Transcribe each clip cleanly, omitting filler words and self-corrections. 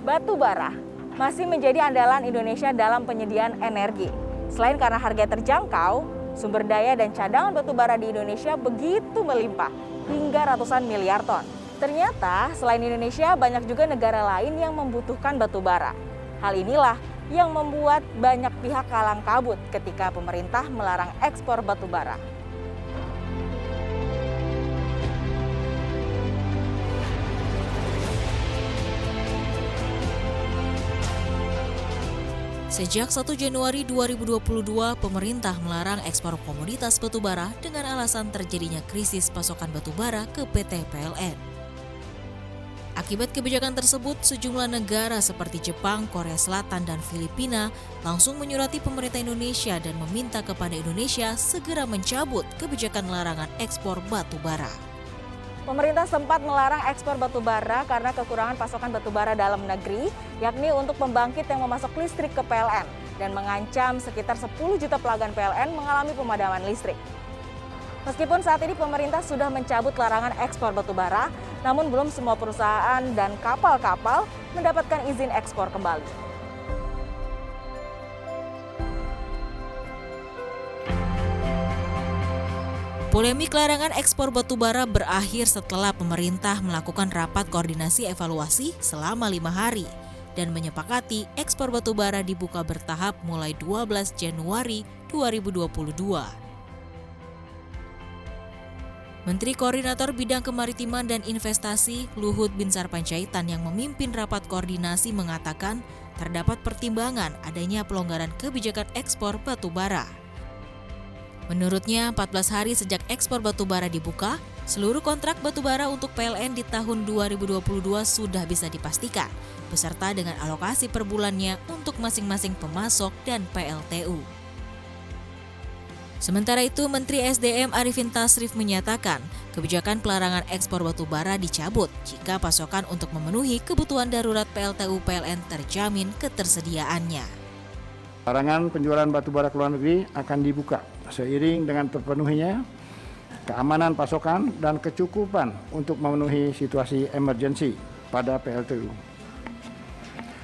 Batu bara masih menjadi andalan Indonesia dalam penyediaan energi. Selain karena harga terjangkau, sumber daya dan cadangan batu bara di Indonesia begitu melimpah, hingga ratusan miliar ton. Ternyata selain Indonesia, banyak juga negara lain yang membutuhkan batu bara. Hal inilah yang membuat banyak pihak kalang kabut ketika pemerintah melarang ekspor batu bara. Sejak 1 Januari 2022, pemerintah melarang ekspor komoditas batubara dengan alasan terjadinya krisis pasokan batubara ke PT PLN. Akibat kebijakan tersebut, sejumlah negara seperti Jepang, Korea Selatan, dan Filipina langsung menyurati pemerintah Indonesia dan meminta kepada Indonesia segera mencabut kebijakan larangan ekspor batubara. Pemerintah sempat melarang ekspor batu bara karena kekurangan pasokan batu bara dalam negeri, yakni untuk pembangkit yang memasok listrik ke PLN dan mengancam sekitar 10 juta pelanggan PLN mengalami pemadaman listrik. Meskipun saat ini pemerintah sudah mencabut larangan ekspor batu bara, namun belum semua perusahaan dan kapal-kapal mendapatkan izin ekspor kembali. Polemik larangan ekspor batubara berakhir setelah pemerintah melakukan rapat koordinasi evaluasi selama 5 hari dan menyepakati ekspor batubara dibuka bertahap mulai 12 Januari 2022. Menteri Koordinator Bidang Kemaritiman dan Investasi Luhut Binsar Panjaitan yang memimpin rapat koordinasi mengatakan terdapat pertimbangan adanya pelonggaran kebijakan ekspor batubara. Menurutnya, 14 hari sejak ekspor batubara dibuka, seluruh kontrak batubara untuk PLN di tahun 2022 sudah bisa dipastikan, beserta dengan alokasi per bulannya untuk masing-masing pemasok dan PLTU. Sementara itu, Menteri SDM Arifin Tasrif menyatakan kebijakan pelarangan ekspor batubara dicabut jika pasokan untuk memenuhi kebutuhan darurat PLTU PLN terjamin ketersediaannya. Larangan penjualan batubara ke luar negeri akan dibuka seiring dengan terpenuhinya keamanan pasokan dan kecukupan untuk memenuhi situasi emergensi pada PLTU.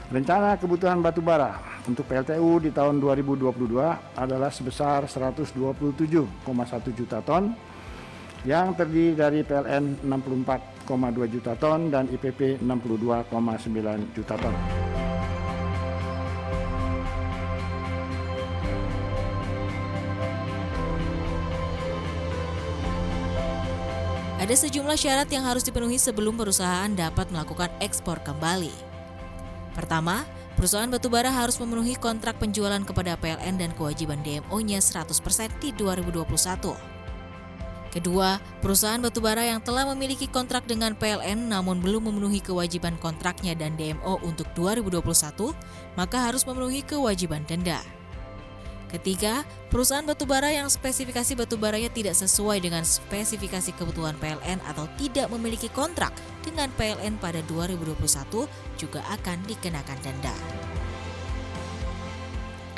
Rencana kebutuhan batubara untuk PLTU di tahun 2022 adalah sebesar 127,1 juta ton yang terdiri dari PLN 64,2 juta ton dan IPP 62,9 juta ton. Ada sejumlah syarat yang harus dipenuhi sebelum perusahaan dapat melakukan ekspor kembali. Pertama, perusahaan batubara harus memenuhi kontrak penjualan kepada PLN dan kewajiban DMO-nya 100% di 2021. Kedua, perusahaan batubara yang telah memiliki kontrak dengan PLN namun belum memenuhi kewajiban kontraknya dan DMO untuk 2021, maka harus memenuhi kewajiban denda. Ketiga, perusahaan batubara yang spesifikasi batubaranya tidak sesuai dengan spesifikasi kebutuhan PLN atau tidak memiliki kontrak dengan PLN pada 2021 juga akan dikenakan denda.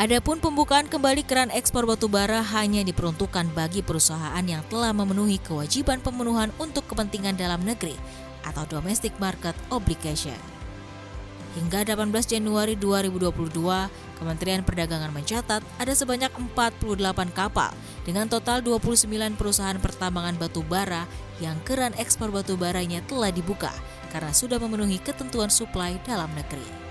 Adapun pembukaan kembali keran ekspor batubara hanya diperuntukkan bagi perusahaan yang telah memenuhi kewajiban pemenuhan untuk kepentingan dalam negeri atau domestic market obligation. Hingga 18 Januari 2022, Kementerian Perdagangan mencatat ada sebanyak 48 kapal dengan total 29 perusahaan pertambangan batu bara yang keran ekspor batu baranya telah dibuka karena sudah memenuhi ketentuan suplai dalam negeri.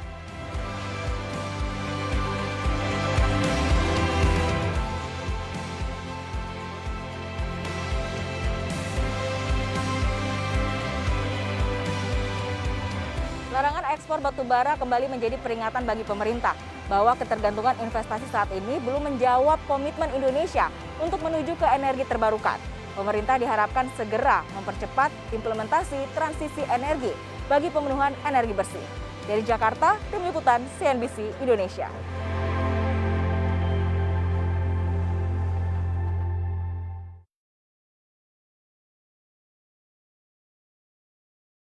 Larangan ekspor batu bara kembali menjadi peringatan bagi pemerintah bahwa ketergantungan investasi saat ini belum menjawab komitmen Indonesia untuk menuju ke energi terbarukan. Pemerintah diharapkan segera mempercepat implementasi transisi energi bagi pemenuhan energi bersih. Dari Jakarta, Tim Liputan CNBC Indonesia.